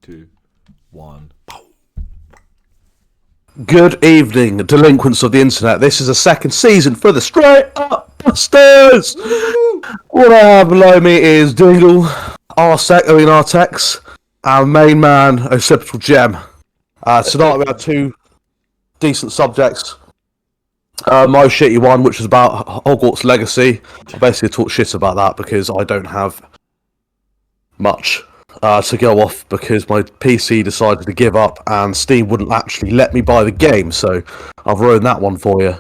2, 1. Good evening, delinquents of the internet. This is the second season for the ThaStr8UpBustas. What I have below me is Dingle, R-Techz, our main man, OccipitalGem. Tonight we have two decent subjects. My shitty one, which is about Hogwarts Legacy. I basically talk shit about that because I don't have much to go off because my PC decided to give up and Steam wouldn't actually let me buy the game, so I've ruined that one for you.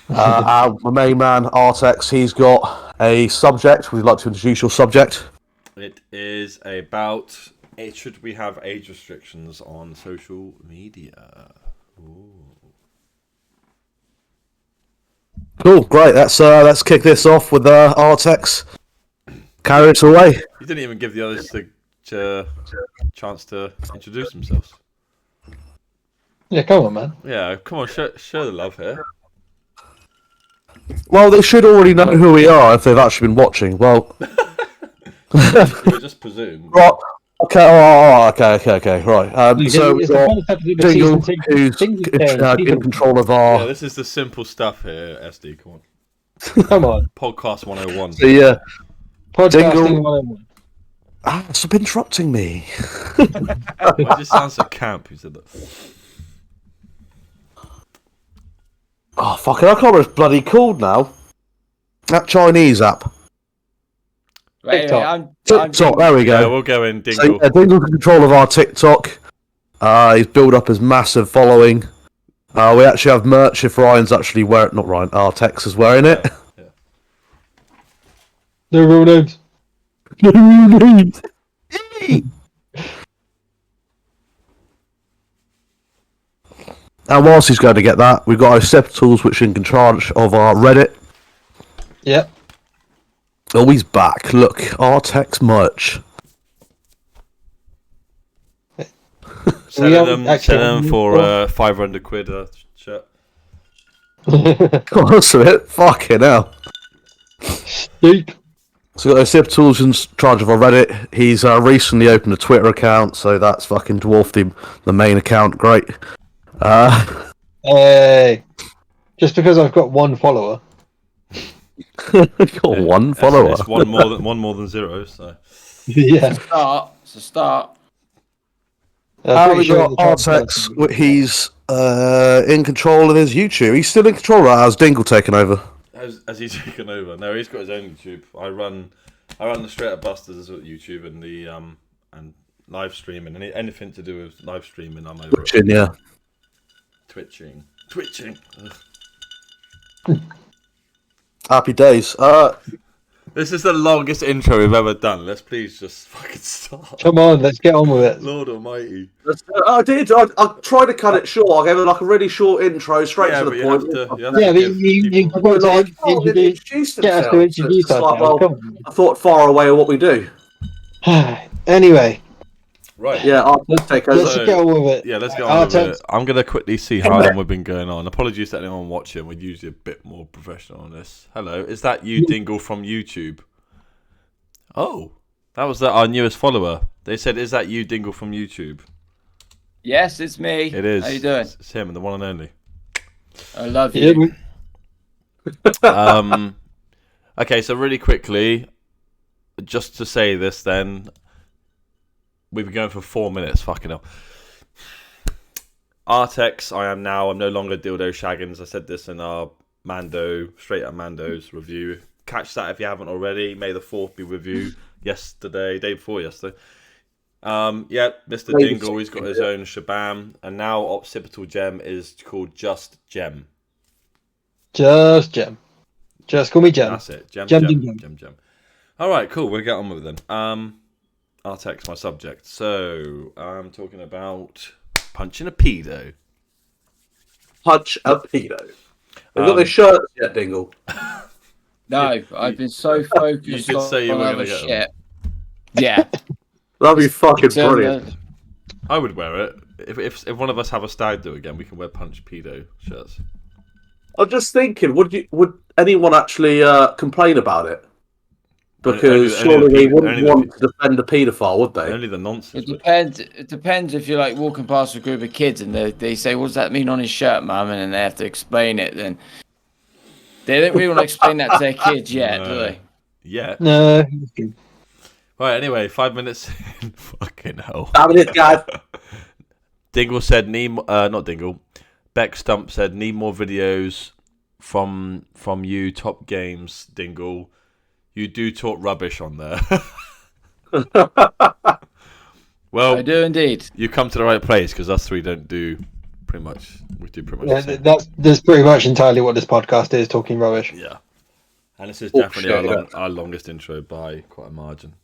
My main man, R-Techz, he's got a subject. Would you like to introduce your subject? It is about should we have age restrictions on social media? Ooh. Cool, great. Let's kick this off with R-Techz. Carry it away. You didn't even give the others the chance to introduce themselves. Yeah, come on, man. Yeah, come on, show the love here. Well, they should already know who we are if they've actually been watching. Well, You just presume. right. Okay. Right. So we've got Dingle, who's in control of our. Yeah, this is the simple stuff here, SD. Come on. Come on. Podcast 101. So yeah, Podcasting Dingle. 101. Stop interrupting me. Why does it sound so camp? Who said that? Oh fuck it! I can't remember what it's bloody called now. That Chinese app. TikTok. TikTok. There we go. Yeah, we'll go in Dingle. So, Dingle's in control of our TikTok. He's built up his massive following. We actually have merch if Ryan's actually wearing. Not Ryan. R-Techz is wearing it. Yeah. No real names. And whilst he's going to get that, we've got Occipital's, which are in charge of our Reddit. Yep. Oh, he's back. Look, R-Techz merch. Selling them for 500 quid a shirt. What's it? Fucking hell. Deep. So we've got Occipital's in charge of our Reddit. He's recently opened a Twitter account, so that's fucking dwarfed the main account. Great. Hey. Just because I've got one follower. You've got one follower. It's one more than zero. So Yeah. It's a start. We got R-Techz. He's in control of his YouTube. He's still in control, right? How's Dingle taken over? has he taken over? No, he's got his own YouTube. I run the ThaStr8UpBustas as well, YouTube and the and live streaming and anything to do with live streaming. I'm over. Twitching, yeah. Twitching. Happy days. This is the longest intro we've ever done. Let's please just fucking start. Come on, let's get on with it. Lord Almighty. I did. I tried to cut it short. I gave it like a really short intro, straight to the but point. Yeah, but you got to introduce ourselves. Well, I thought far away of what we do. Anyway. Right. Yeah, I'll take over. Let's get on with it. Yeah, let's get on with it. I'm going to quickly see how long we've been going on. Apologies to anyone watching. We're usually a bit more professional on this. Hello, is that you, Dingle, from YouTube? Oh, that was our newest follower. They said, is that you, Dingle, from YouTube? Yes, it's me. It is. How you doing? It's him, the one and only. I love you. Okay, so really quickly, just to say this then, we've been going for 4 minutes, fucking hell. R-Techz, I'm no longer Dildo Shaggins. I said this in our Straight Up Mando's review. Catch that if you haven't already. May the 4th be with you. Day before yesterday. Mr. Dingle, he's got his own shabam. And now OccipitalGem is called Just Gem. Just Gem. Just call me Gem. That's it. Gem. Alright, cool. We'll get on with it then. R-Techz, my subject. So, I'm talking about punching a pedo. Punch a pedo. Have you got the shirts yet, Dingle? No, I've been so focused You did say you were on going to other get shit. Yeah. That'd be fucking brilliant. I would wear it. If one of us have a stag do again, we can wear punch pedo shirts. I'm just thinking, would anyone actually complain about it? Because surely they wouldn't want to defend a paedophile, would they? Only the nonsense. It depends if you're like walking past a group of kids and they say, "What does that mean on his shirt, mum?" And then they have to explain it. Then they don't really want to explain that to their kids yet, do they? Yeah. No. Right. Anyway, 5 minutes in. Fucking hell. Damn it, guys. Dingle said, not Dingle. Beck Stump said, need more videos from you. Top games, Dingle. You do talk rubbish on there. Well, I do indeed. You come to the right place because us three don't do pretty much. We do pretty much. That's pretty much entirely what this podcast is, talking rubbish. Yeah, and this is definitely our longest intro by quite a margin.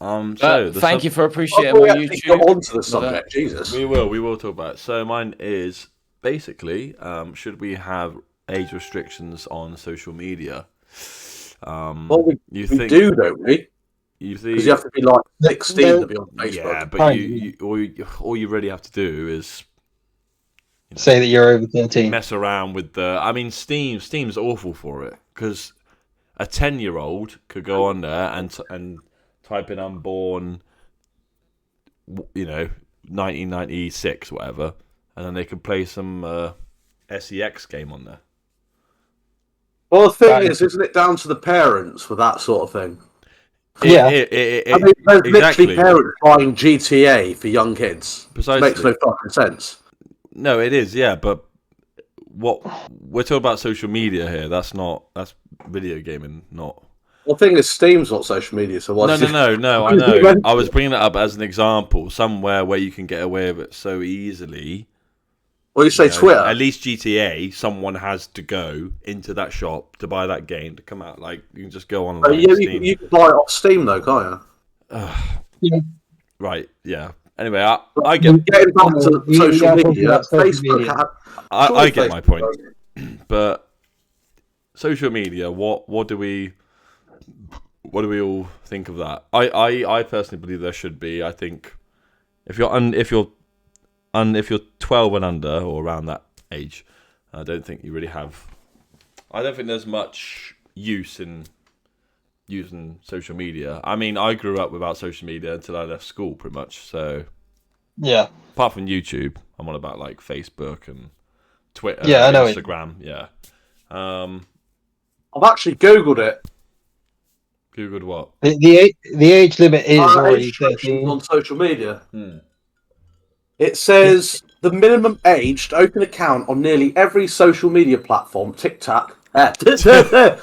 Thank you for appreciating my YouTube. Go on to the subject, Jesus. We will talk about it. So mine is basically, should we have age restrictions on social media? Well, we do, don't we? Because you have to be like 16 to be on Facebook. Yeah, but all you really have to do is say that you're over 13. Mess around with Steam's awful for it because a 10-year-old could go on there and type in unborn, 1996 whatever, and then they could play some SEX game on there. Well, the thing is, isn't it down to the parents for that sort of thing? There's exactly. Literally parents buying GTA for young kids. Precisely. It makes no fucking sense. No, it is, yeah, but what we're talking about social media here. That's video gaming, not. Well, the thing is, Steam's not social media, so what's No. I know. I was bringing it up as an example, somewhere where you can get away with it so easily. Well, you say Twitter. At least GTA, someone has to go into that shop to buy that game to come out. Like, you can just go online. You can buy it off Steam, though, can't you? Right, yeah. Anyway, I get... Getting back to social media, Facebook... I get my point. But social media, what do we all think of that? I personally believe there should be. I think if you're 12 and under or around that age, I don't think you really have. I don't think there's much use in using social media. I mean, I grew up without social media until I left school, pretty much. So yeah, apart from YouTube, I'm on about like Facebook and Twitter, yeah, I know Instagram, yeah. I've actually Googled it. Googled what? The age limit is already 13 on social media. It says the minimum age to open an account on nearly every social media platform: TikTok, Instagram,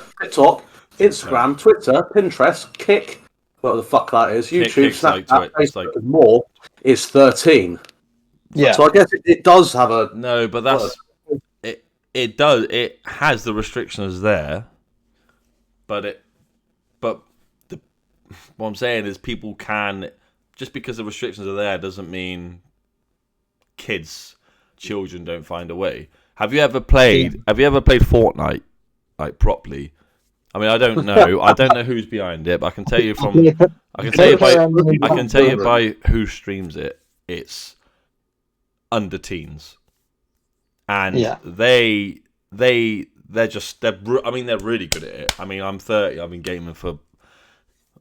Twitter, Pinterest, Kick, whatever the fuck that is, YouTube, Snapchat, Facebook, and more, is 13. Yeah. So I guess it does have a... No, but that's... It does. It has the restrictions there, but what I'm saying is people can... Just because the restrictions are there doesn't mean children don't find a way. Have you ever played Fortnite like properly? I mean, I don't know. I don't know who's behind it, but I can tell you by who streams it. It's under teens, and they're really good at it. I mean, I'm 30. I've been gaming for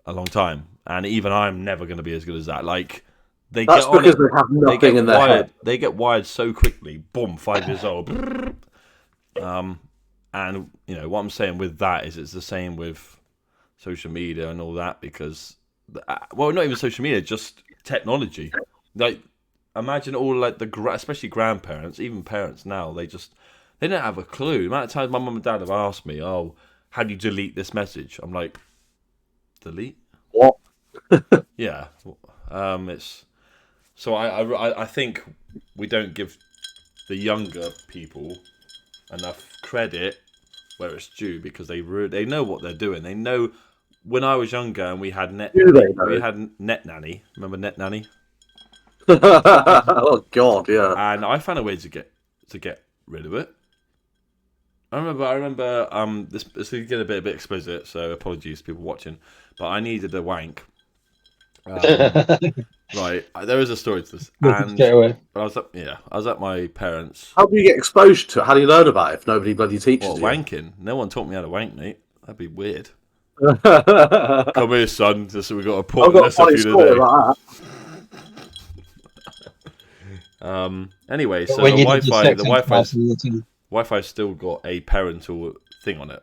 a long time, and even I'm never going to be as good as that. Like. They get wired so quickly. Boom, 5 years old. And what I'm saying with that is it's the same with social media and all that because, not even social media, just technology. Like, imagine all like especially grandparents, even parents now. They don't have a clue. The amount of times my mum and dad have asked me, "Oh, how do you delete this message?" I'm like, delete what? Yeah, it's. So I think we don't give the younger people enough credit where it's due because they know what they're doing. They know. When I was younger and we had Net Nanny. Remember Net Nanny? Oh God, yeah. And I found a way to get rid of it. I remember. This is getting a bit explicit, so apologies, people watching. But I needed a wank. Right, there is a story to this. And I was at my parents'. How do you get exposed to it? How do you learn about it if nobody bloody teaches you? Wanking? No one taught me how to wank, mate. That'd be weird. Come here, son. Just we got a I've port got a lesson for funny you story today. about Anyway, so When the you did your Wi-Fi, sex ed Wi-Fi's still got a parental thing on it.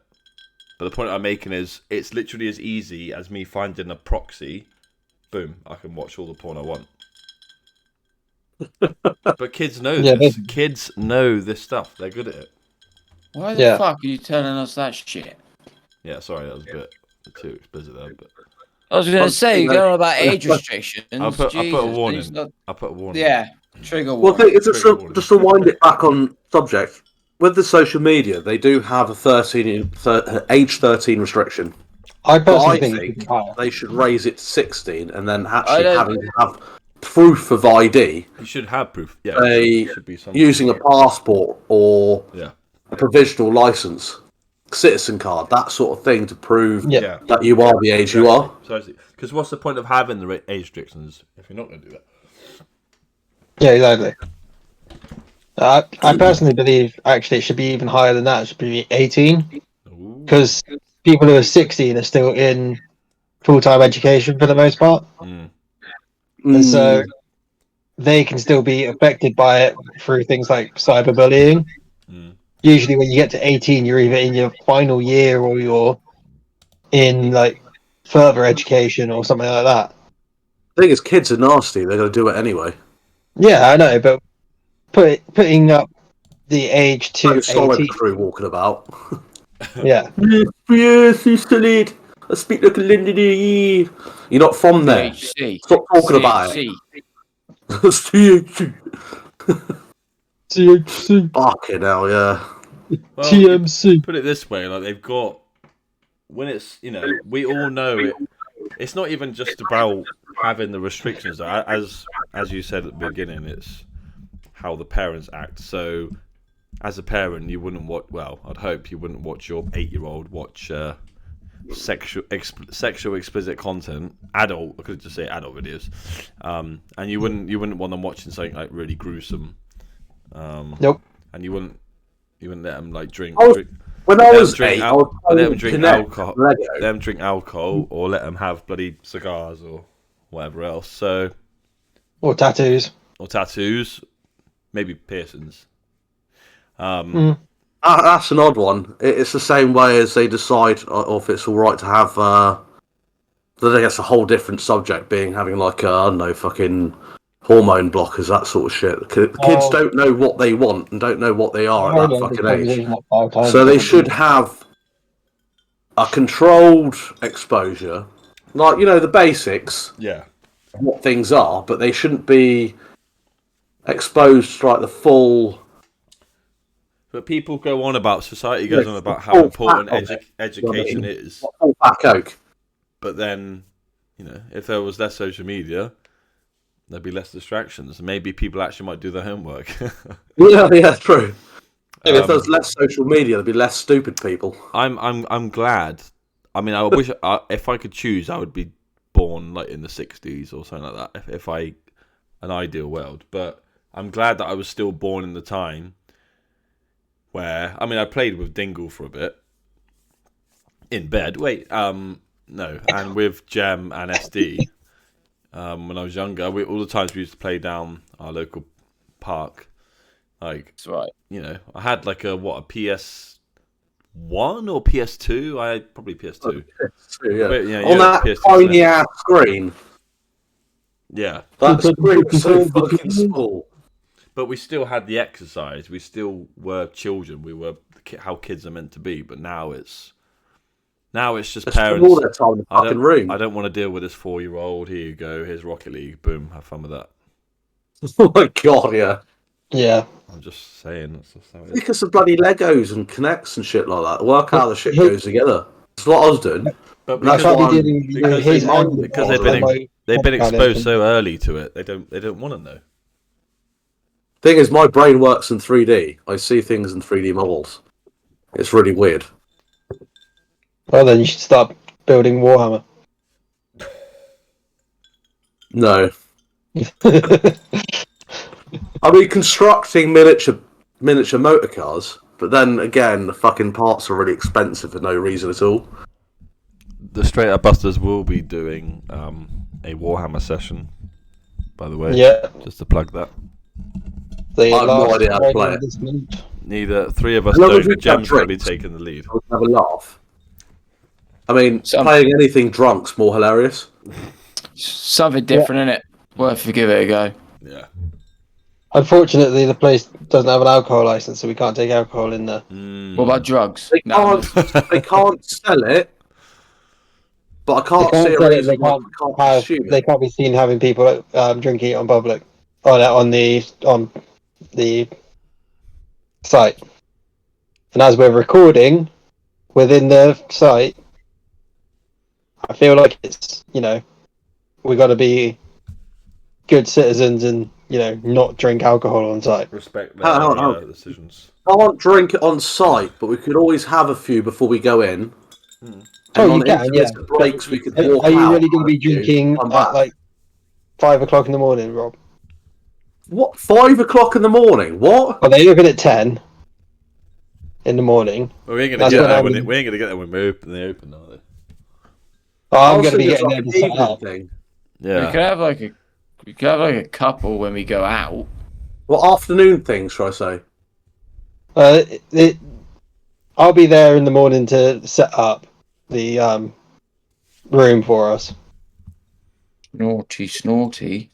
But the point I'm making is, it's literally as easy as me finding a proxy. Boom, I can watch all the porn I want. But kids know this. Kids know this stuff. They're good at it. Why the fuck are you telling us that shit? Yeah, sorry, that was a bit too explicit there, but I was going to say, you're going on about age restrictions. I'll put a warning. Jesus, I'll put a warning. Yeah, trigger Well, warning. it's just to wind it back on subject. With the social media, they do have a age 13 restriction. I But I personally think they should raise it to 16 and then actually having to have proof of ID. You should have proof. Yeah, should be using a passport or a provisional license, citizen card, that sort of thing to prove that you are the age you are. Because what's the point of having the age restrictions if you're not going to do that? Yeah, exactly. I personally believe actually it should be even higher than that. It should be 18, because people who are 16 are still in full-time education for the most part, and so they can still be affected by it through things like cyberbullying. Usually when you get to 18, you're either in your final year or you're in like further education or something like that. The thing is, kids are nasty. They're going to do it anyway. Yeah, I know, but putting up the age to 18 through walking about. Yeah. Yes, he's solid. I speak like a Lindy. You're not from there. THC. Stop talking about it. THC. THC. Fucking hell, yeah. Well, TMC. Put it this way, like they've got, when it's, we all know it. It's not even just about having the restrictions. As you said at the beginning, it's how the parents act. So, as a parent, you wouldn't watch. Well, I'd hope you wouldn't watch your 8-year-old watch sexual explicit content, adult. I could just say adult videos, and you wouldn't want them watching something like really gruesome. Nope. And you wouldn't let them like drink. When I was 8, let them drink alcohol. Let them drink alcohol, or let them have bloody cigars or whatever else. So, or tattoos, maybe piercings. That's an odd one. It's the same way as they decide if it's all right to have. I guess a whole different subject being having like I don't know, fucking hormone blockers, that sort of shit. Kids don't know what they want and don't know what they are at that fucking age. So they should have a controlled exposure, like the basics. Yeah. What things are, but they shouldn't be exposed to like the full. But people go on about society goes on about how important education is. Full fat coke. But then, if there was less social media, there'd be less distractions. Maybe people actually might do their homework. yeah, true. Maybe if there's less social media, there'd be less stupid people. I'm glad. I mean, I wish if I could choose, I would be born like in the 60s or something like that. If an ideal world, but I'm glad that I was still born in the time where I played with Dingle for a bit in bed. No, and with Gem and SD. When I was younger, all the times we used to play down our local park. Like, that's right. I had like a PS1 or PS2. I had probably PS2. PS2, yeah. But, on that tiny ass screen. Yeah, that screen was so fucking small. But we still had the exercise. We still were children. We were how kids are meant to be. But now it's just parents. All their time in the fucking room. I don't want to deal with this 4-year-old. Here you go. Here's Rocket League. Boom. Have fun with that. Oh my god, yeah. Yeah. I'm just saying. That's just how it is. Think of some bloody Legos and Kinects and shit like that. Work out how the shit goes together. That's what I was doing. But because they've been exposed so early to it, they don't want to know. Thing is, my brain works in 3D. I see things in 3D models. It's really weird. Well, then you should start building Warhammer. No. Constructing miniature motor cars, but then again, the fucking parts are really expensive for no reason at all. the Straight Up Busters will be doing a Warhammer session. By the way, Yeah. just to plug that. The I have no last idea how to play Friday it. this month. Neither three of us As long as don't. we Gem's have going to be drinks. taking the lead. We'll have a laugh. I mean, Some- playing anything drunk's more hilarious. Something different, innit? Worth to give it a go. Yeah. Unfortunately, the place doesn't have an alcohol license, so we can't take alcohol in there. What about drugs? They No, can't. They can't sell it. But I They can't can't see a sell it, reason why we can't consume they it. can't be seen having people drinking it on public, on the site. And as we're recording within the site, I feel like it's, we got to be good citizens and not drink alcohol on site. Respect How- their decisions. Can't drink it on site, but we could always have a few before we go in. Oh, And you on can, intermittent breaks, we could walk Are you out, really going to be have a few, drinking come at back. 5 o'clock in the morning, Rob? What? 5 o'clock in the morning? What? Well, they open at 10 in the morning. Well, we ain't That's gonna get what there I when mean. we ain't gonna get there when they open, are they? Oh, I I'm was going to be thinking getting it's there like to an set up. evening thing. Yeah. we could have like a couple when we go out. What afternoon thing, should I say? I'll be there in the morning to set up the room for us. Naughty.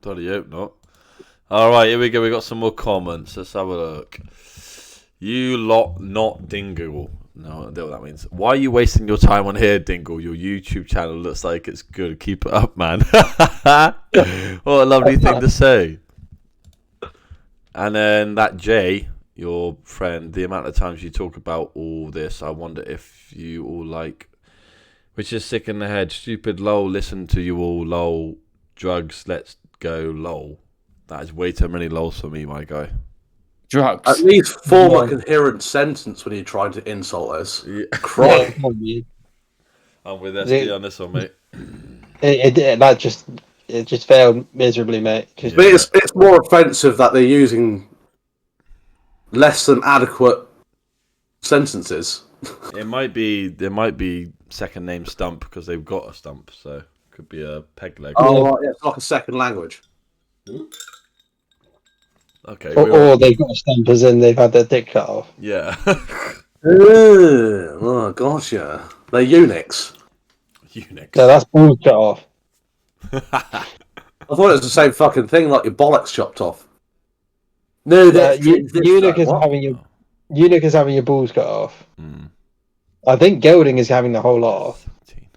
Bloody hope not. Alright, here we go. We got some more comments. Let's have a look. You lot not Dingle. No, I don't know what that means. Why are you wasting your time on here, Dingle? Your YouTube channel looks like it's good. Keep it up, man. What a lovely thing to say. And then that Jay, your friend, the amount of times you talk about all this, I wonder if you all like, which is sick in the head, stupid lol, listen to you all lol, drugs, let's go lol. That is way too many lols for me, my guy. Drugs. At least form a coherent sentence when you're trying to insult us. Yeah. Christ. I'm with SD on this one, mate. It just failed miserably, mate. Yeah. But it's more offensive that they're using less than adequate sentences. There might be second name stump because they've got a stump, so could be a peg leg. Oh, right, yeah, it's like a second language. Okay. Or they've got stampers and they've had their dick cut off. Yeah. Oh, gosh, yeah. They're eunuchs. Unix. No, that's balls cut off. I thought it was the same fucking thing, like your bollocks chopped off. No, that's eunuch is having your balls cut off. I think gelding is having the whole lot off. 17.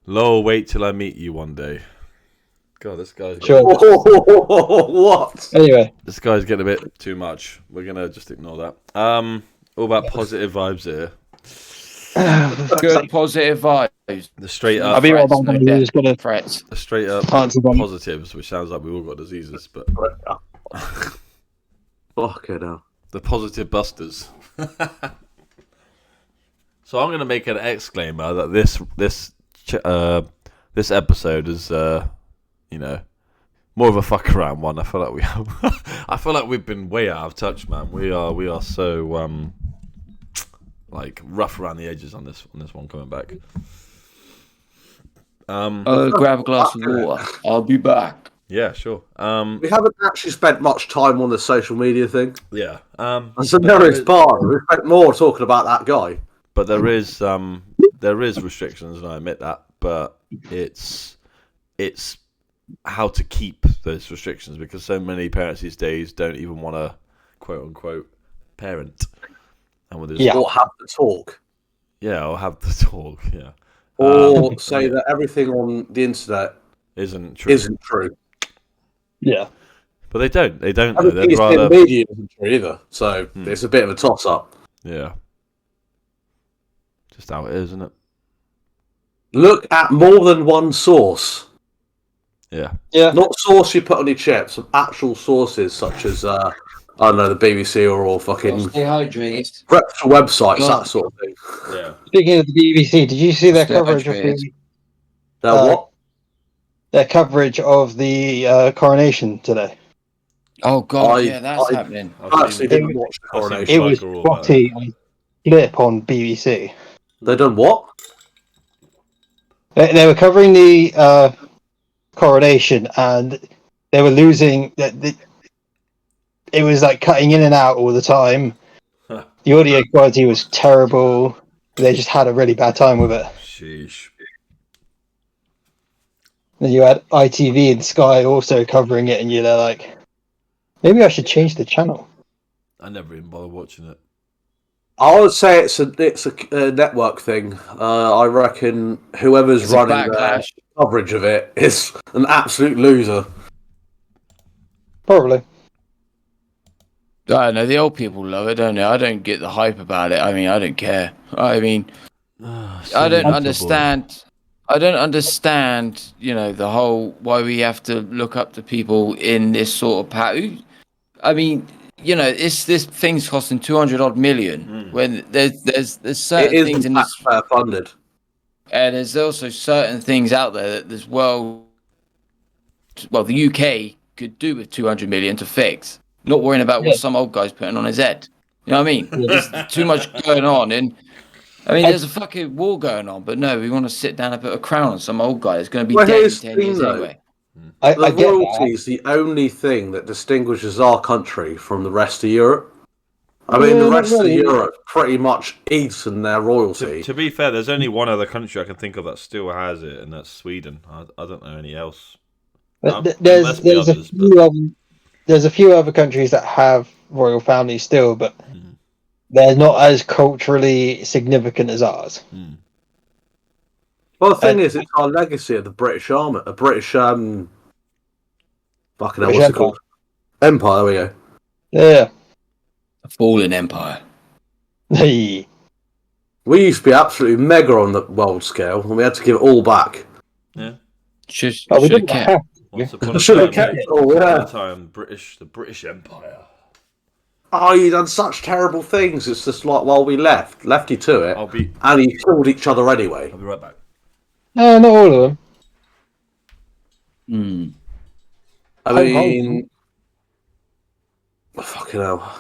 Lol, wait till I meet you one day. God, this guy's Sure. What? Anyway, this guy's getting a bit too much. We're gonna just ignore that. All about positive vibes here. Good positive vibes. The straight I'll up, be right back. No I'm just gonna threats. the straight up answer them. positives, which sounds like we all got diseases, but Fucking hell. the positive busters. So I'm gonna make an exclaimer that this episode is more of a fuck around one. I feel like I feel like we've been way out of touch, man. We are so like rough around the edges on this one coming back. Grab a glass of water. I'll be back. Yeah, sure. We haven't actually spent much time on the social media thing. Yeah. That's the nearest part. We spent more talking about that guy. But there is restrictions, and I admit that. But it's how to keep those restrictions, because so many parents these days don't even want to quote unquote parent, and with Or have the talk. or have the talk, Or say that everything on the internet isn't true. Yeah. But they don't. They don't. Everything They'd in rather. the media isn't true either. So it's a bit of a toss up. Yeah. Just how it is, isn't it? Look at more than one source. Yeah. Yeah. Not source you put on your chips, some actual sources such as I don't know, the BBC or fucking Stay hydrated. reputable websites, that sort of thing. Yeah. Speaking of the BBC, did you see their Stay coverage of hydrated. What? their coverage of the coronation today? Oh god, I- yeah, that's I- happening. I actually didn't watch the I've seen coronation. It was Like all spotty on clip on BBC. They done what? They were covering the coronation, and they were losing. It was like cutting in and out all the time. The audio quality was terrible. They just had a really bad time with it. Sheesh. Then you had ITV and Sky also covering it, and you're there like, maybe I should change the channel. I never even bother watching it. I would say it's a network thing. I reckon whoever's It's a running the backlash. coverage of it is an absolute loser. Probably. I don't know. The old people love it, don't they? I don't get the hype about it. I mean, I don't care. I mean, I don't understand. I don't understand, you know, the whole why we have to look up to people in this sort of I mean, you know, this thing's costing 200 odd million when there's certain things in this funded, and there's also certain things out there that this world, well, the UK could do with 200 million to fix. Not worrying about what some old guy's putting on his head. You know what I mean? There's too much going on, and I mean, there's a fucking war going on, but no, we want to sit down and put a crown on some old guy that's going to be dead in 10 years anyway. I the get royalty is the only thing that distinguishes our country from the rest of Europe. I mean, the rest of Europe pretty much eats in their royalty. To be fair, there's only one other country I can think of that still has it, and that's Sweden. I don't know any else. There's a few other countries that have royal families still, but they're not as culturally significant as ours. Well, the thing is, it's our legacy of the British Army, a British fucking hell, what's it called? Empire. There we go. Yeah. A fallen empire. Hey. We used to be absolutely mega on the world scale, and we had to give it all back. Yeah. Should we have didn't kept. have Once upon a Should have time, kept it all, yeah. the British Empire. Oh, you done such terrible things. It's just like, well, we left you to it, and you killed each other anyway. I'll be right back. No, not all of them. I mean, fucking hell. I'm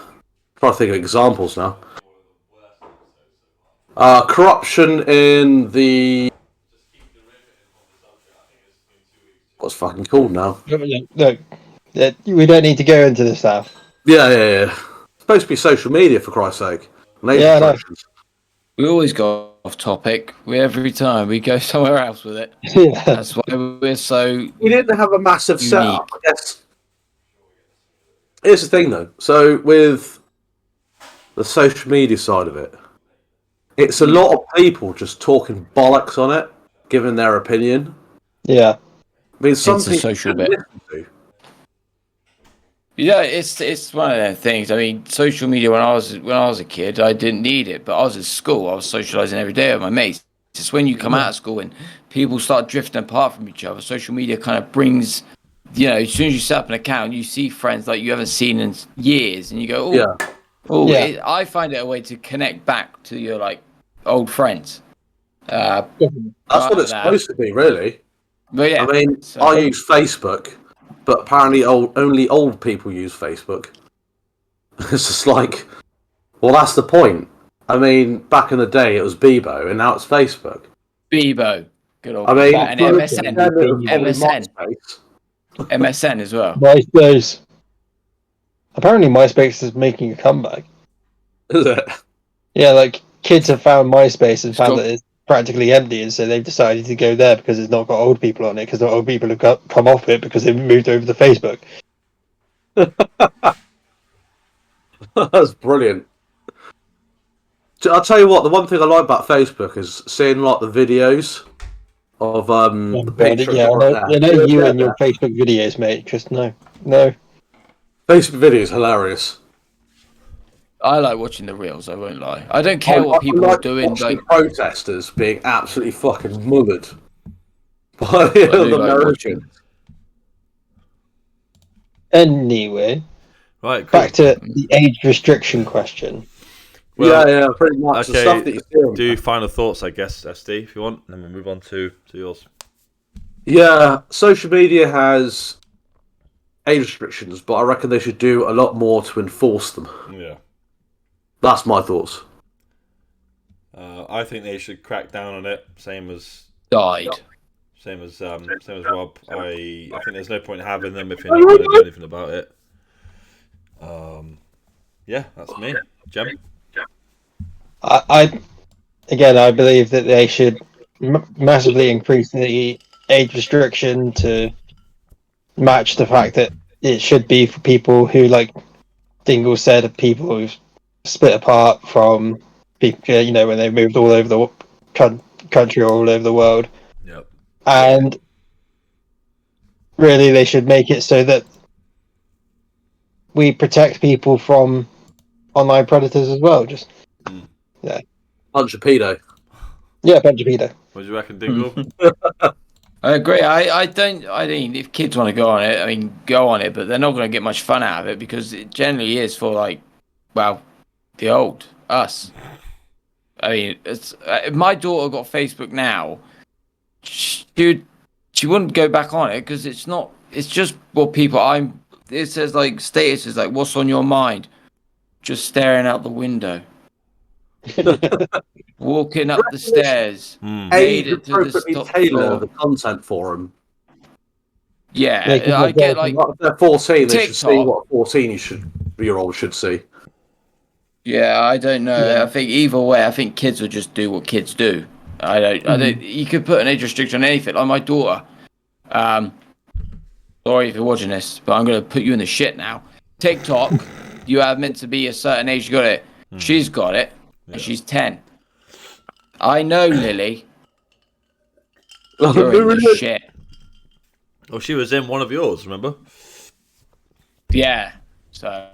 trying to think of examples now. Corruption in the... What's fucking called now? Look, we don't need to go into this stuff. Yeah. It's supposed to be social media, for Christ's sake. No. We always go off topic. Every time we go somewhere else with it. Yeah. That's why we're so. We didn't have a massive setup. Yes. Here's the thing, though. So with the social media side of it, it's a lot of people just talking bollocks on it, giving their opinion. Yeah. I mean, something It's a social bit. Yeah, it's one of them things. I mean, social media when I was a kid, I didn't need it, but I was at school. I was socializing every day with my mates. It's when you come out of school and people start drifting apart from each other. Social media kind of brings, you know, as soon as you set up an account, you see friends like you haven't seen in years, and you go, I find it a way to connect back to your like old friends. That's what it's supposed to be, really. But yeah, I mean, I use Facebook, but apparently only old people use Facebook. It's just like, well, that's the point. I mean, back in the day it was Bebo, and now it's Facebook. Bebo, good old. I mean, and MSN as well. MySpace. Apparently, MySpace is making a comeback. Is it? Yeah, like kids have found MySpace and found that it's practically empty, and so they've decided to go there because it's not got old people on it, because the old people have come off it because they've moved over to Facebook. That's brilliant. I'll tell you what, the one thing I like about Facebook is seeing like the videos of the picture. Yeah, I know you and your Facebook videos, mate. Just no. Facebook videos hilarious. I like watching the reels. I won't lie. I don't care what people are doing. Like protesters being absolutely fucking mullered by the Americans. Anyway, right. Cool. Back to the age restriction question. Well, yeah, pretty much. Okay, the stuff that you do final thoughts, I guess, SD, if you want, and then we'll move on to yours. Yeah, social media has age restrictions, but I reckon they should do a lot more to enforce them. Yeah. That's my thoughts. I think they should crack down on it. Same as Died. Rob. I think there's no point in having them if you're not going to do anything about it. Yeah, that's me. Gem. I believe that they should massively increase the age restriction to match the fact that it should be for people who, like Dingle said, people who've split apart from people, when they moved all over the country or all over the world. Yep. And really, they should make it so that we protect people from online predators as well. Just Bunch of pedo. Yeah, bunch of pedo. What do you reckon, Dingle? I agree. I mean, if kids want to go on it, I mean, go on it, but they're not going to get much fun out of it because it generally is for the old, us. I mean, it's if my daughter got Facebook now, she wouldn't go back on it because it's not. It's just what people. It says like status is like, what's on your mind? Just staring out the window. Walking up the stairs. Made it to the top tailor floor. the content for them. Yeah, I get like if they're 14, they should TikTok. see what a 14-year-old should see. Yeah, I don't know. Yeah. I think either way, I think kids will just do what kids do. I don't. You could put an age restriction on anything. Like my daughter. Sorry if you're watching this, but I'm gonna put you in the shit now. TikTok, you are meant to be a certain age. You got it. She's got it, and she's 10. I know, Lily. You're in the shit. Oh, she was in one of yours, remember? Yeah. So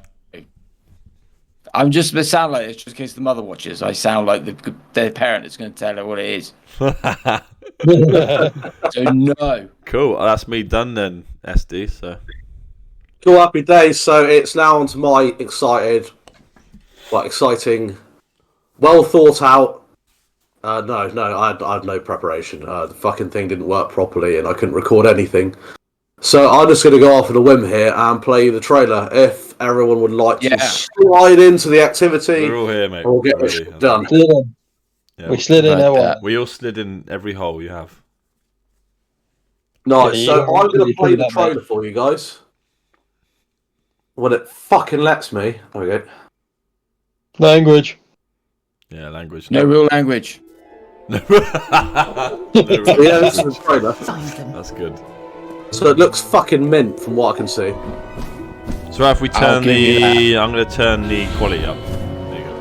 I'm just gonna sound like this just in case the mother watches. I sound like their parent is going to tell her what it is. So no. Cool. That's me done then, SD. So Cool, happy days. So it's now on to my exciting, well thought out. No, I had no preparation. The fucking thing didn't work properly, and I couldn't record anything. So I'm just going to go off on a whim here and play the trailer. If everyone would like to slide into the activity, we're all here, mate. we'll get this done. Yeah, We slid in there. we all slid in every hole you have. Nice. Yeah, So you I'm going to play do the that, trailer mate. for you guys. When it fucking lets me. There we go. Language. Yeah, language. No real language. No. Yeah, this is the trailer. That's good. So it looks fucking mint from what I can see. So if we I'll turn give you I'm going to turn the quality up. There you go.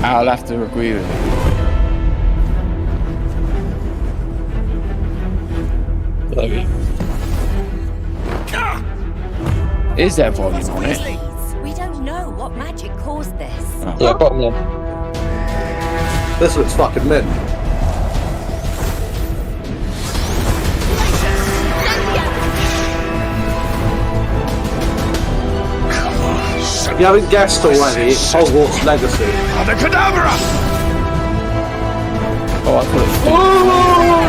I'll have to agree with you. Is there volume on it? Please, we don't know what magic caused this. Yeah, bottom line. This looks fucking mint. If you haven't guessed already, it's Hogwarts Legacy. Oh, I thought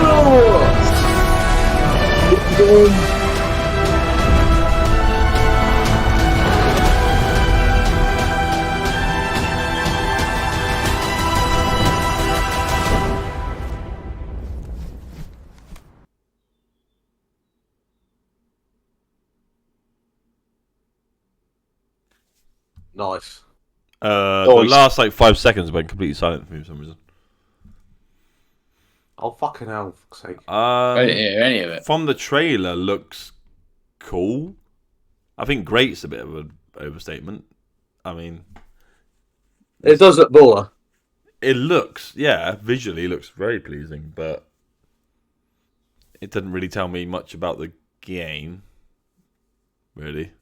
Nice. The last 5 seconds went completely silent for me for some reason. Oh, fucking hell, for fuck's sake. I didn't hear any of it. From the trailer, looks cool. I think great's a bit of an overstatement. I mean, It does look baller. it looks, visually looks very pleasing, but it doesn't really tell me much about the game. Really.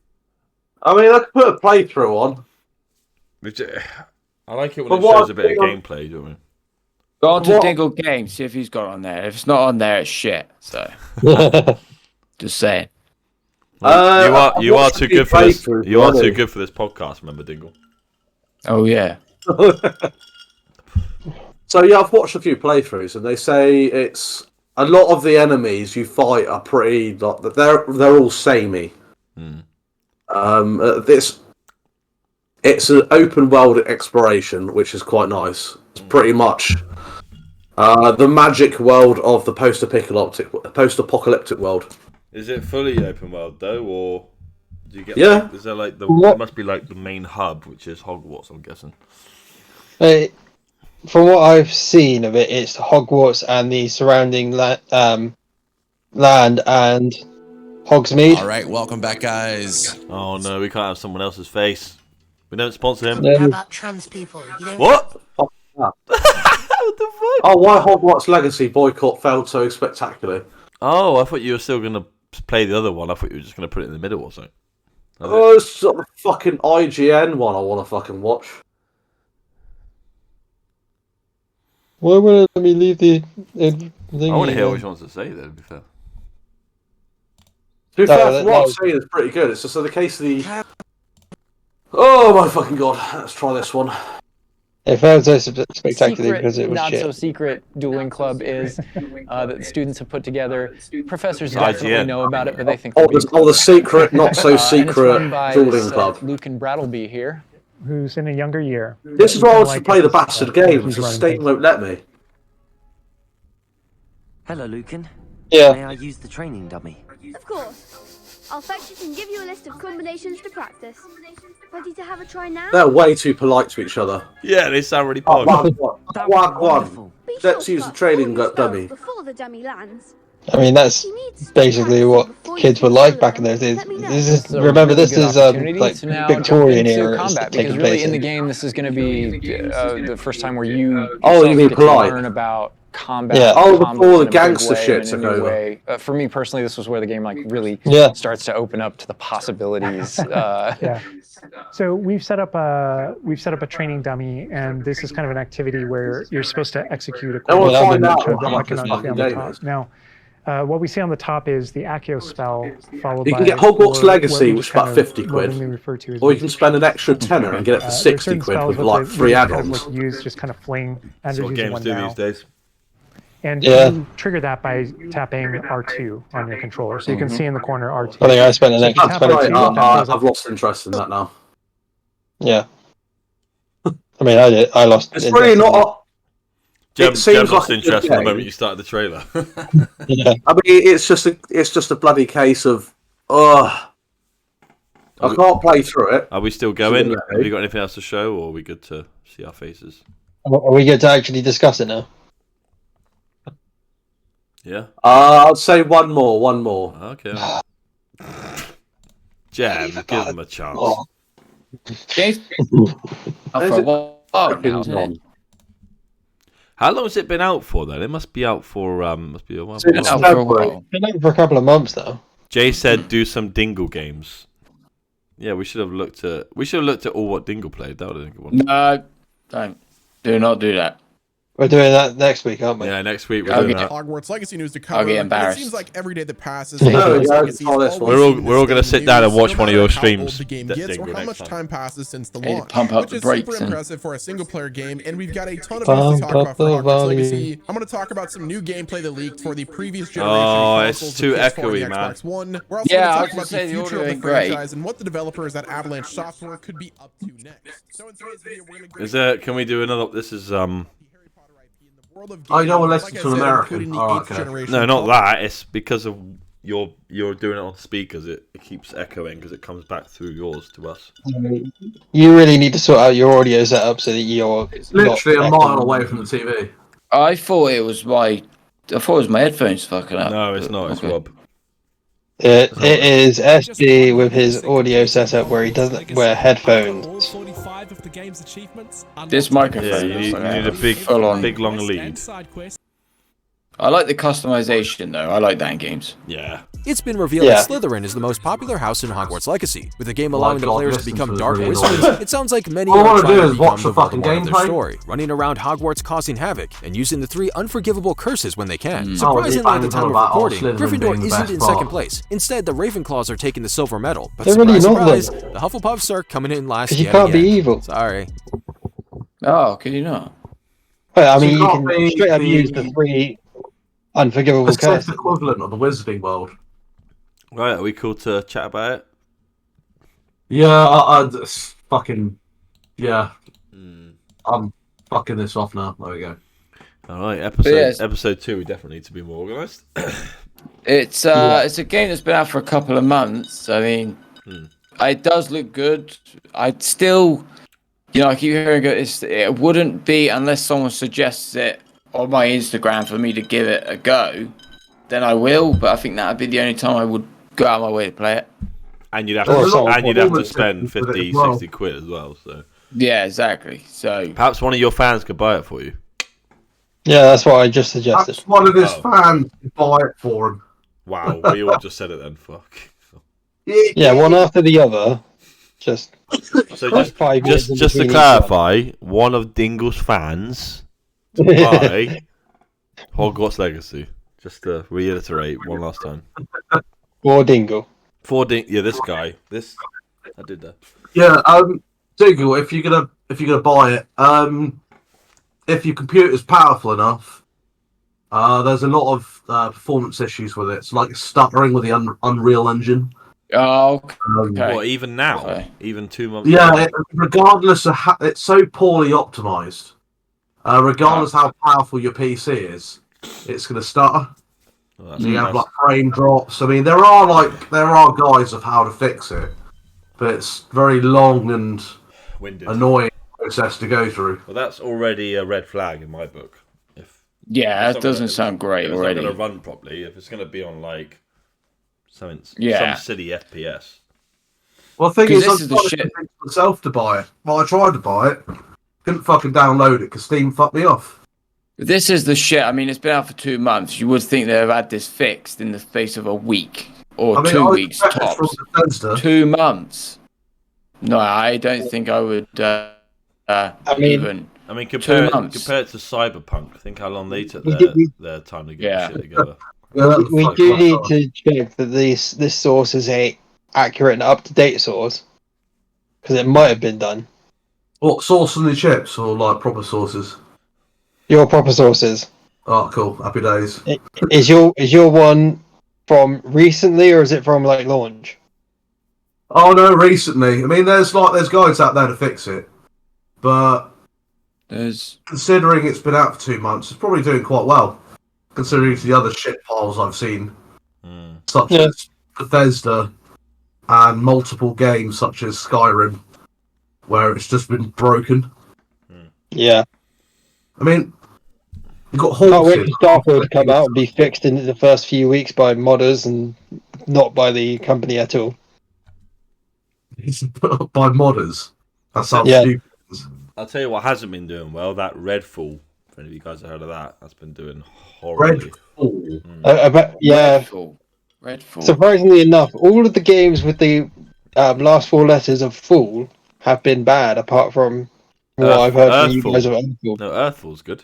I mean, I could put a playthrough on. Which, I like it when But it what shows a bit of I think gameplay, do you know what I mean? Go on to What- Dingle Games, see if he's got it on there. If it's not on there, it's shit. So, just saying. You are watched too a few good for this. playthroughs You are already. too good for this podcast, remember, Dingle? Oh, yeah. So yeah, I've watched a few playthroughs, and they say it's a lot of the enemies you fight are pretty. They're all samey. Hmm. This It's an open world exploration, which is quite nice. It's pretty much the magic world of the post-apocalyptic world. Is it fully open world though, or do you get? Yeah. Like, is there like there must be like the main hub, which is Hogwarts? I'm guessing. From what I've seen of it, it's Hogwarts and the surrounding land and Hogsmeade. All right, welcome back, guys. Oh no, we can't have someone else's face. We don't sponsor him. How about trans people? You don't What? Oh, What the fuck? oh, why Hogwarts Legacy boycott failed so spectacularly? Oh, I thought you were still gonna play the other one. I thought you were just gonna put it in the middle or something. Oh, it's sort of the fucking IGN one I want to fucking watch. Why would it let me leave the thing? I want to hear what she wants to say though. To be fair. To be fair, what I'm saying is pretty good. It's just the case of the... Oh my fucking god, let's try this one. It felt so spectacular because it was not shit. so secret dueling club is that the students have put together. Professors IGN. definitely know about it, but they think the secret, not so and it's secret run by dueling club. Luke and Brattleby here. Who's in a younger year. This is why I wanted to play the bastard game, because Steam won't let me. Hello, Lucan. Yeah. May I use the training dummy? Of course. I'll fetch it and give you a list of combinations to practice. Ready to have a try now? They're way too polite to each other. Yeah, they sound really Oh, posh. one. Wonderful. Be Let's sure use to the training put all your dummy. spells before the dummy lands. I mean, that's If you need to basically practice what before you kids were can like solo, back in those days. let me know. This is It's a remember really this good is opportunity like to now Victorian jump into era combat, taking because really place in the game this is going to be the first time where you Oh, you yourself mean get to polite? learn about combat. Yeah. Oh, combat before the in a big gangster way, shit in a took new over. way. For me personally, this was where the game like really Yeah. starts to open up to the possibilities. Yeah. So we've set up a training dummy, and this is kind of an activity where you're supposed to execute a I want to Well, find then out the how much this on fucking the game top. is. Now, what we see on the top is the Accio spell, followed You by can get Hogwarts what Legacy, we which is kind about of 50 quid. lovingly refer to as Or you can magic. spend an extra tenner and get it for There's 60 certain quid spells with what like they 3 kind of add-ons. like use, just kind of fling, and That's they're what using games one do now. these days. And Yeah. you trigger that by tapping R2 on your controller. So you can see in the corner R2. I think I spent an So if you extra tap R2, 22. that goes I've up. lost interest in that now. Yeah. I mean, I did. I lost. It's interest really in not... Jem It seems lost like a good interest from the game. moment you started the trailer. it. Yeah. I mean, it's just a bloody case of... Ugh. I can't play through it. Are we still going? Yeah. Have you got anything else to show, or are we good to see our faces? Are we good to actually discuss it now? Yeah. I'd say one more. Okay. Jem, give them a chance. Oh. James, for a while now, isn't it? How long has it been out for then? It must be out for must be a while. Since Out for a February. while. Been out for a couple of months now. Jay said do some Dingle games. Yeah, we should have looked at all what Dingle played. That would have been a good one. No, don't. Do not do that. We're doing that next week, aren't we? Yeah, next week we're I'll doing get- that. Hogwarts Legacy news to I'll cover. get It embarrassed. seems like every day that passes, No, Hogwarts yeah, Legacy I'll is this always one. We're all seeing gonna the sit down and news, watch no one of matter your how streams, old the game that gets Dingle or how next much time. time passes since the Hey, launch, pump up which the is brakes super and- impressive for a single-player game. And we've got a ton of Pump news to talk up about for the Hogwarts volume. Legacy. I'm going to talk about some new gameplay that leaked for the previous generation Oh, of it's consoles, too the PS4 echoey, and the man. Xbox One. We're also Yeah, I going was to gonna talk say, about the the future audio of the ain't great. franchise and what the developers at Avalanche Software could be up to next. So in today's video, we're going to Is there? Can we do another? This is Oh, you don't want to listen Like I to an said, American? including the Oh, 8th okay. generation no, not console. that. It's because of you're doing it on speakers. It keeps echoing because it comes back through yours to us. You really need to sort out your audio setup so that you're Literally a not mile away from the TV. I thought it was my headphones fucking up. No, it's not. It's Okay. Rob. It is SG with his audio setup where he doesn't wear headphones. This microphone Yeah, you looks like need a big, full-on. big long lead. I like the customization though. I like that in games. Yeah. It's been revealed Yeah. that Slytherin is the most popular house in Hogwarts Legacy. With the game allowing the God, players to listen become to dark this wizards, really it sounds like many All I are wanna trying do to is become watch the the fucking Voldemort of their gameplay. story, running around Hogwarts causing havoc, and using the 3 unforgivable curses when they can. Oh, Surprisingly, at the they time of about recording, Slytherin Gryffindor being the isn't best in part. second place. Instead, the Ravenclaws are taking the silver medal. But They're surprise, really not, surprise, the Hufflepuffs are coming in last Because you yet can't again. be evil. Sorry. Oh, can you not? Well, I So mean, you you can't can be straight up the- use the 3 unforgivable It's just curses. equivalent of the Wizarding World. Right. Are we cool to chat about it? Yeah, it's fucking Yeah. I'm fucking this off now. There we go. All right, episode 2. We definitely need to be more organised. It's a game that's been out for a couple of months. I mean, it does look good. I'd still, I keep hearing it wouldn't be unless someone suggests it on my Instagram for me to give it a go. Then I will, but I think that would be the only time I would go out of my way to play it. And you'd have to spend 50, 60 quid as well. So yeah, exactly. So perhaps one of your fans could buy it for you. Yeah, that's what I just suggested. Perhaps one of his fans could buy it for him. Wow, we all just said it then. Fuck. Yeah, one after the other. Just to clarify, one of Dingle's fans to buy Hogwarts Legacy. Just to reiterate one last time. For Dingle. Yeah, this guy. I did that. Yeah, Dingle, if you're gonna buy it, if your computer's powerful enough, there's a lot of performance issues with it. It's like stuttering with the Unreal Engine. Oh, okay. What, even now? Okay. Even 2 months Yeah, regardless of it's so poorly optimized. Regardless how powerful your PC is, it's going to stutter. Well, you have like frame drops. I mean, there are guides of how to fix it, but it's very long and annoying process to go through. Well, that's already a red flag in my book. That doesn't sound great already. If it's not going to run properly, if it's going to be on like some silly FPS. Well, the thing is, I was trying to convince myself to buy it. Well, I tried to buy it, couldn't fucking download it because Steam fucked me off. This is the shit. I mean, it's been out for 2 months. You would think they'd have had this fixed in the space of a week or 2 weeks tops. 2 months. No, I don't think I would. I mean, compare it to Cyberpunk. Think how long they took their time to get shit together. We do need to check that this source is a accurate and up to date source, because it might have been done. What, source on the chips or like proper sources? Your proper sources. Oh, cool! Happy days. Is your one from recently, or is it from like launch? Oh no, recently. I mean, there's guides out there to fix it, but considering it's been out for 2 months, it's probably doing quite well. Considering the other shit piles I've seen, such as Bethesda and multiple games such as Skyrim, where it's just been broken. Yeah. I mean, you've got Can't wait for Starfield to come out and be fixed in the first few weeks by modders and not by the company at all. By modders? That sounds stupid. I'll tell you what hasn't been doing well, that Redfall. If any of you guys have heard of that, that's been doing horribly. Redfall. Redfall. Surprisingly enough, all of the games with the last 4 letters of Fall have been bad, apart from what I've heard from you guys about Earthfall. No, Earthfall's good.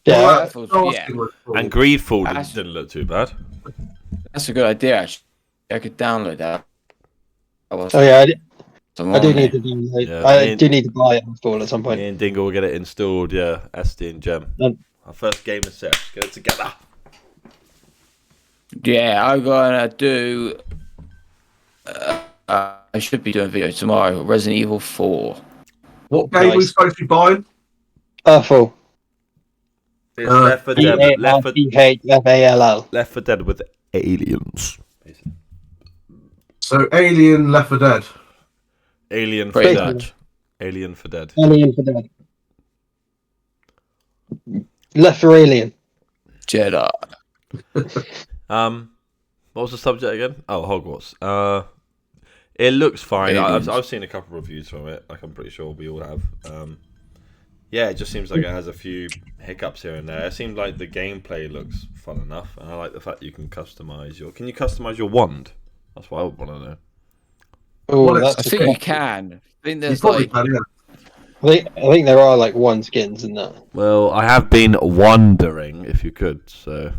Yeah, and Greedfall didn't look too bad. That's a good idea, actually. I could download that. I do need to download. Yeah, I do need to buy it at some point. Me and Dingle will get it installed. SD and Gem. Our first game is set. Get it together. Yeah, I'm gonna do. I should be doing a video tomorrow. Resident Evil 4. What game are we supposed to be buying? Earthfall. It's Left 4 Dead. Left 4 Dead with aliens. So Alien, Left 4 Dead. Alien for Dead. Alien for Dead. Alien for Dead. Left for Alien. Jedi. What was the subject again? Oh, Hogwarts. It looks fine. I've seen a couple of reviews from it. Like I'm pretty sure we all have. Yeah, it just seems like it has a few hiccups here and there. It seems like the gameplay looks fun enough, and I like the fact you can customize your. Can you customize your wand? That's what I would want to know. Oh, I think you can. I think there's like. I think there are like one skins in that. Well, I have been wondering if you could. So.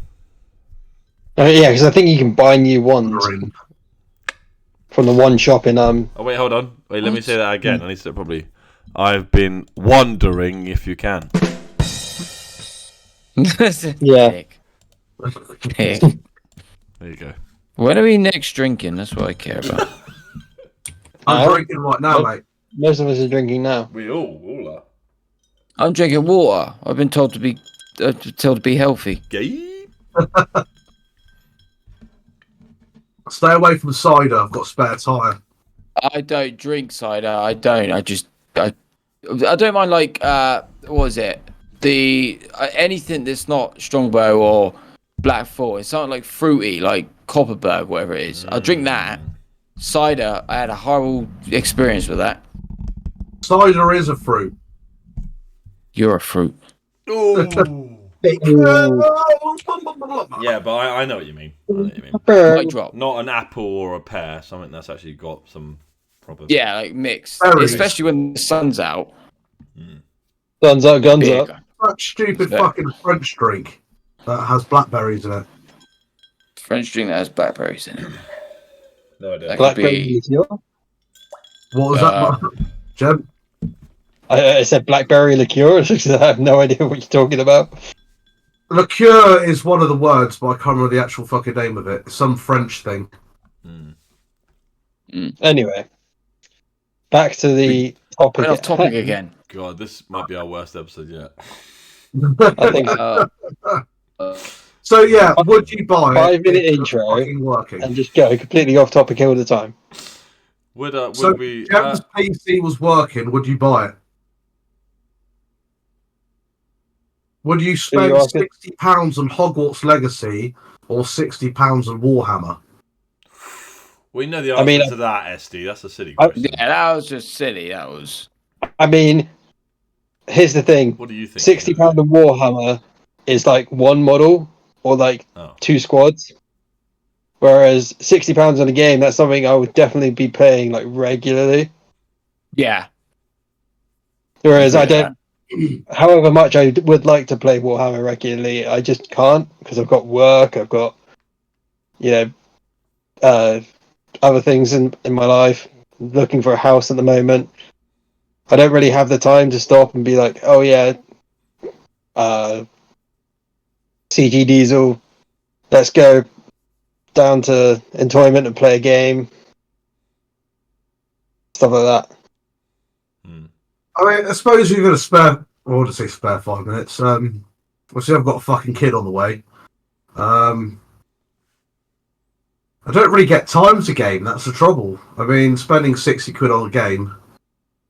Yeah, because I think you can buy new ones from the one shop in Oh wait, hold on. Wait, let me say that again. I need to probably. I've been wondering if you can. Yeah. There you go. When are we next drinking? That's what I care about. I'm drinking right now, mate. Most of us are drinking now. We all are. I'm drinking water. I've been told to be healthy. Gay? Stay away from cider. I've got a spare tyre. I don't drink cider. I don't. I don't mind like what is it? The anything that's not Strongbow or Black Thought. It's something like fruity, like Copperberg, whatever it is. I'll drink that. Cider, I had a horrible experience with that. Cider is a fruit. You're a fruit. Ooh. Yeah, but I know what you mean. Mic drop. Not an apple or a pear, something that's actually got some proper... Yeah, like mixed. Berries. Especially when the sun's out. Guns up, guns up. That stupid fucking French drink that has blackberries in it. French drink that has blackberries in it. No idea. That could Blackberry be... liqueur? What was that, Jeb? I said blackberry liqueur. I have no idea what you're talking about. Liqueur is one of the words, but I can't remember the actual fucking name of it. It's some French thing. Anyway, back to the topic. Off topic again. God, this might be our worst episode yet. I think So yeah, would you buy 5-minute intro working? and just go completely off topic all the time? Would So we... Jeb's PC was working, would you buy it? Would you spend £60 on Hogwarts Legacy or £60 on Warhammer? We know the answer to that, SD. That's a silly question. Yeah, that was just silly. That was... I mean, here's the thing. What do you think? £60 on Warhammer is like one model or like 2 squads. Whereas £60 on a game, that's something I would definitely be playing like regularly. Yeah. Whereas I don't, however much I would like to play Warhammer regularly, I just can't because I've got work, I've got, other things in my life. I'm looking for a house at the moment. I don't really have the time to stop and be like, oh yeah, CG Diesel, let's go down to Entoyment and play a game. Stuff like that. I mean, I suppose you're going to spare, I want to say spare 5 minutes. Obviously, I've got a fucking kid on the way. I don't really get time to game, that's the trouble. I mean, spending 60 quid on a game,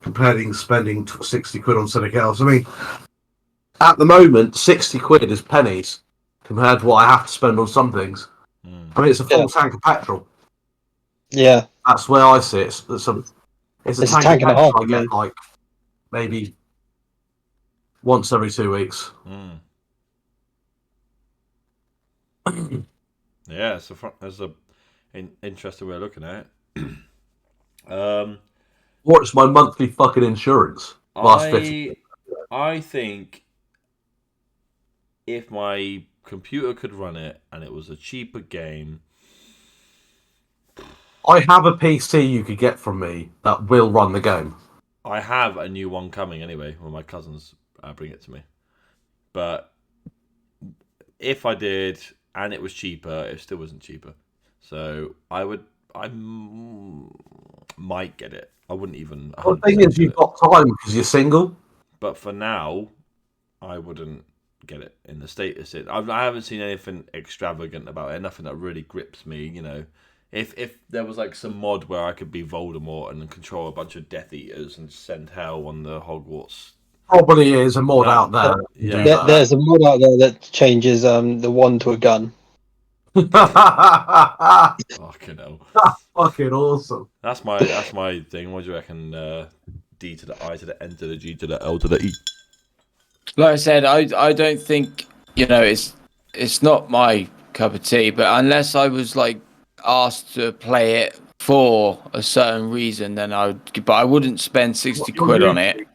comparing spending 60 quid on something else. I mean, at the moment, 60 quid is pennies compared to what I have to spend on some things. I mean, it's a full tank of petrol. Yeah. That's where I see it. It's a tank of and a half. petrol I get, like, maybe once every 2 weeks. Yeah, it's an interesting way of looking at it. What's my monthly fucking insurance? I think if my computer could run it and it was a cheaper game... I have a PC you could get from me that will run the game. I have a new one coming anyway, when my cousins bring it to me. But if I did, and it was cheaper, it still wasn't cheaper. So I might get it. I wouldn't even... The thing is, you've got time because you're single. But for now, I wouldn't get it in the status. I haven't seen anything extravagant about it. Nothing that really grips me, you know. If there was like some mod where I could be Voldemort and control a bunch of Death Eaters and send hell on the Hogwarts. Probably is a mod out there. Yeah. There's a mod out there that changes the wand to a gun. Fucking hell. That's fucking awesome. That's my thing. What do you reckon? D to the I to the N to the G to the L to the E. Like I said, I don't think, it's not my cup of tea, but unless I was like asked to play it for a certain reason, then but I wouldn't spend 60 quid on it.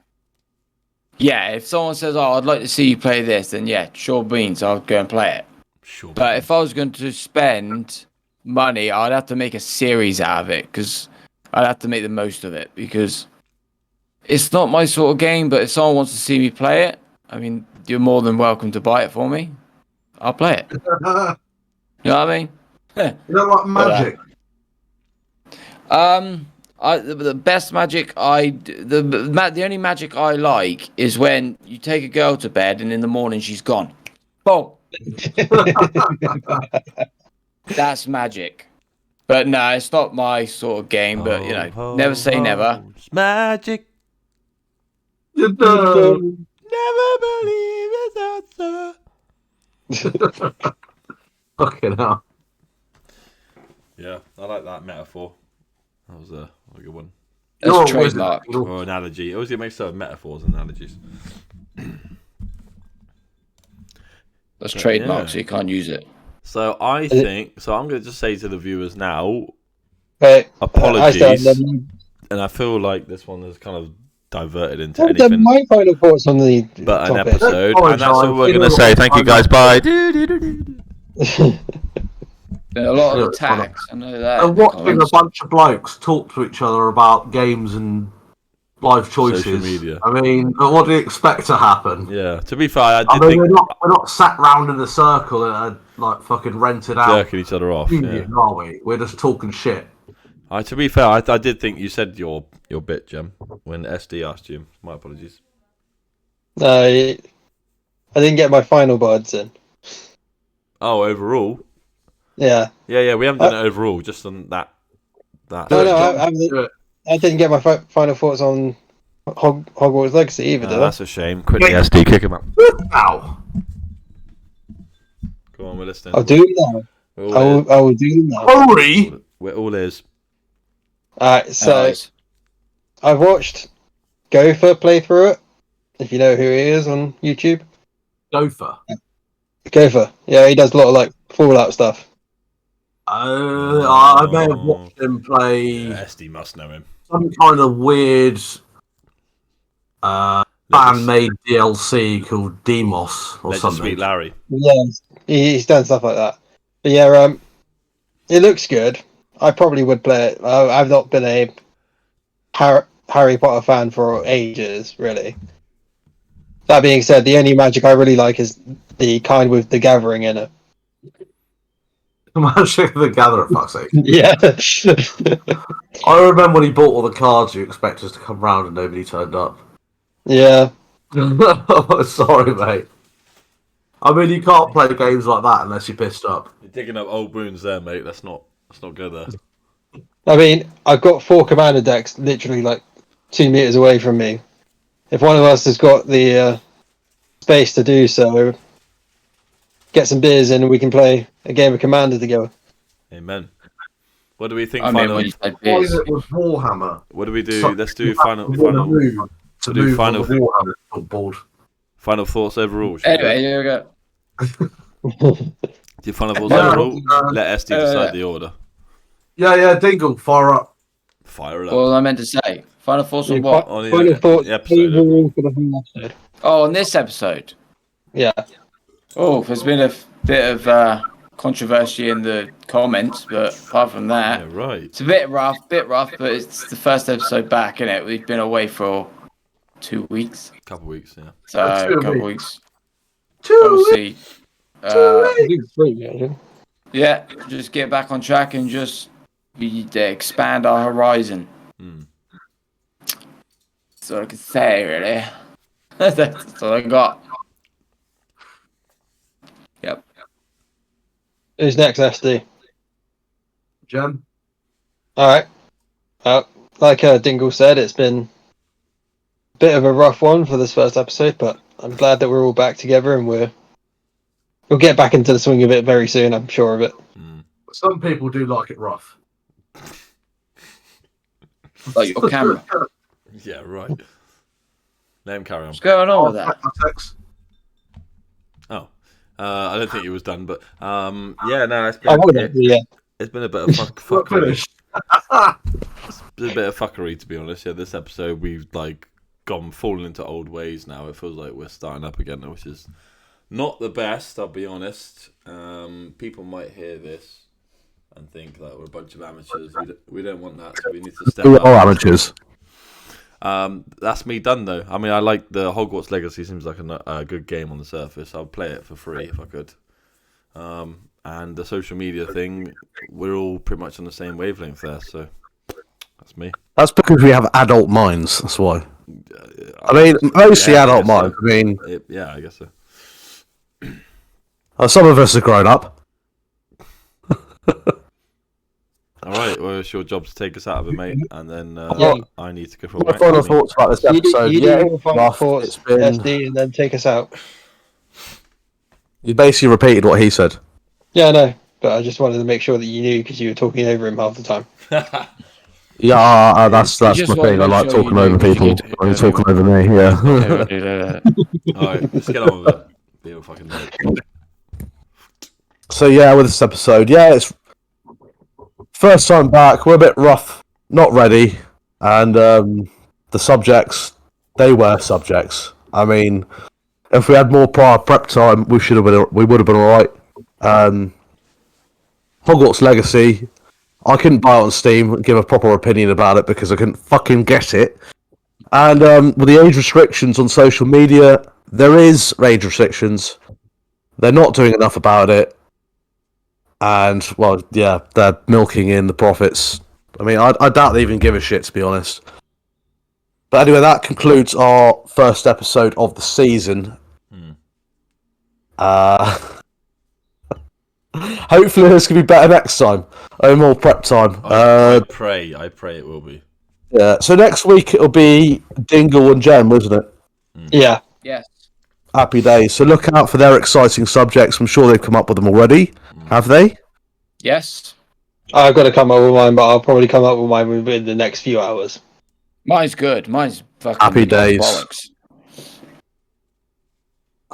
Yeah, if someone says, oh, I'd like to see you play this, then yeah, sure beans, I'll go and play it. Sure. But if I was going to spend money, I'd have to make a series out of it, because I'd have to make the most of it, because it's not my sort of game, but if someone wants to see me play it, I mean, you're more than welcome to buy it for me. I'll play it. You know what I mean? You don't like Magic? The best magic the only magic I like is when you take a girl to bed and in the morning she's gone. Boom. That's magic. But no, it's not my sort of game. But you know, never say never. It's magic. You Never believe it's not so. Fucking hell. Yeah, I like that metaphor. That was a good one. That's trademark. Or analogy. It always makes up metaphors and analogies. That's trademark, so you can't use it. So I think. So I'm going to just say to the viewers now. Apologies. And I feel like this one has kind of diverted into anything. My final thoughts on the but an topic. episode, and that's what we're going to say. Thank you guys. Bye. A lot of attacks. I know that. And watching a bunch of blokes talk to each other about games and life choices. Social media. I mean, what do you expect to happen? Yeah. To be fair, I mean, think we're not sat round in a circle in a like fucking rented out. jerking each other off. Yeah. Are we? We're just talking shit. To be fair, I did think you said your bit, Jem, when SD asked you. My apologies. No, I didn't get my final words in. Oh, overall. Yeah. Yeah. We haven't done it overall, just on that. No, I didn't get my final thoughts on Hogwarts Legacy either. Did I? That's a shame. Quickly, SD, kick him out. Ow. Go on, we're listening. I'll do it now. I will do it now. Hurry! We're all ears. Alright, so I've watched Gopher play through it. If you know who he is on YouTube. Gopher. Yeah, he does a lot of like Fallout stuff. I may have watched him play. Yeah, SD must know him. Some kind of weird fan-made DLC called Demos or something. Sweet Larry. Yeah, he's done stuff like that. But yeah, it looks good. I probably would play it. I've not been a Harry Potter fan for ages, really. That being said, the only magic I really like is the kind with the gathering in it. Magic of the Gathering, fuck's sake. Yeah. I remember when he bought all the cards you expect us to come round and nobody turned up. Yeah. Sorry, mate. I mean, you can't play games like that unless you're pissed up. You're digging up old wounds there, mate. Let's not go there. I mean, I've got 4 commander decks literally like 2 meters away from me. If one of us has got the space to do so, get some beers in and we can play a game of Commander together. Amen. What do we think? What is it with Warhammer? What do we do? Let's do final thoughts overall. Anyway, here we go. Do final thoughts overall? Let SD decide the order. Yeah, Dingle, fire up. Fire it up. What was I meant to say? Final thoughts on what? On Final thoughts episode. for the whole episode. Oh, on this episode? Yeah. Oh, there's been a bit of controversy in the comments, but apart from that, Yeah, right. it's a bit rough, but it's the first episode back, innit? We've been away for 2 weeks. Couple weeks, yeah. So, a couple weeks. 2 weeks. Obviously, Yeah, just get back on track and just expand our horizon. That's all I can say, really. That's all I got. Yep. Who's next, SD? Jem? Alright. Like Dingle said, it's been a bit of a rough one for this first episode, but I'm glad that we're all back together and we'll get back into the swing of it very soon, I'm sure of it. Some people do like it rough. Like your camera. Yeah, right. Let him carry on. What's going on with that? Oh, I don't think it was done, but yeah, no, it's been a bit of fuckery. It's been a bit of fuckery, to be honest. Yeah, this episode we've like fallen into old ways now. It feels like we're starting up again, which is not the best. I'll be honest. People might hear this and think that we're a bunch of amateurs. We don't want that, so we need to step up. We're all amateurs. That's me done though. I mean, I like the Hogwarts Legacy. Seems like a good game on the surface. I'll play it for free if I could. And the social media thing, we're all pretty much on the same wavelength there. So that's me. That's because we have adult minds. That's why. I mean, mostly adult minds. So. I mean, yeah, I guess so. Some of us are grown up. All right, well, it's your job to take us out of it, mate, and then I need to go for my final thoughts about this episode. You do your final thoughts, SD, and then take us out. You basically repeated what he said. Yeah, I know, but I just wanted to make sure that you knew because you were talking over him half the time. Yeah, that's my thing. I like talking over people when you're talking over me. Yeah. All right, let's get on with it. Be a fucking mate. So yeah, with this episode, it's first time back. We're a bit rough, not ready, and the subjects, they were subjects. I mean, if we had more prior prep time, we would have been all right. Hogwarts Legacy, I couldn't buy it on Steam and give a proper opinion about it because I couldn't fucking get it. And with the age restrictions on social media, there is age restrictions. They're not doing enough about it. And, well, yeah, they're milking in the profits. I mean, I doubt they even give a shit, to be honest. But anyway, that concludes our first episode of the season. Hopefully this can be better next time. More prep time. I pray it will be. Yeah, so next week it'll be Dingle and Gem, isn't it? Yeah. Yes. Happy days. So look out for their exciting subjects. I'm sure they've come up with them already. Have they? Yes. I've got to come up with mine, but I'll probably come up with mine within the next few hours. Mine's good. Mine's fucking happy days. Bollocks.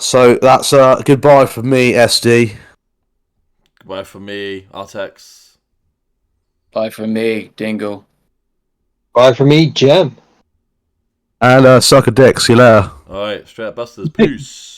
So that's goodbye for me, SD. Goodbye for me, R-Techz. Bye for me, Dingle. Bye for me, Gem. And suck a dick. See you later. Alright, straight up busters. Peace.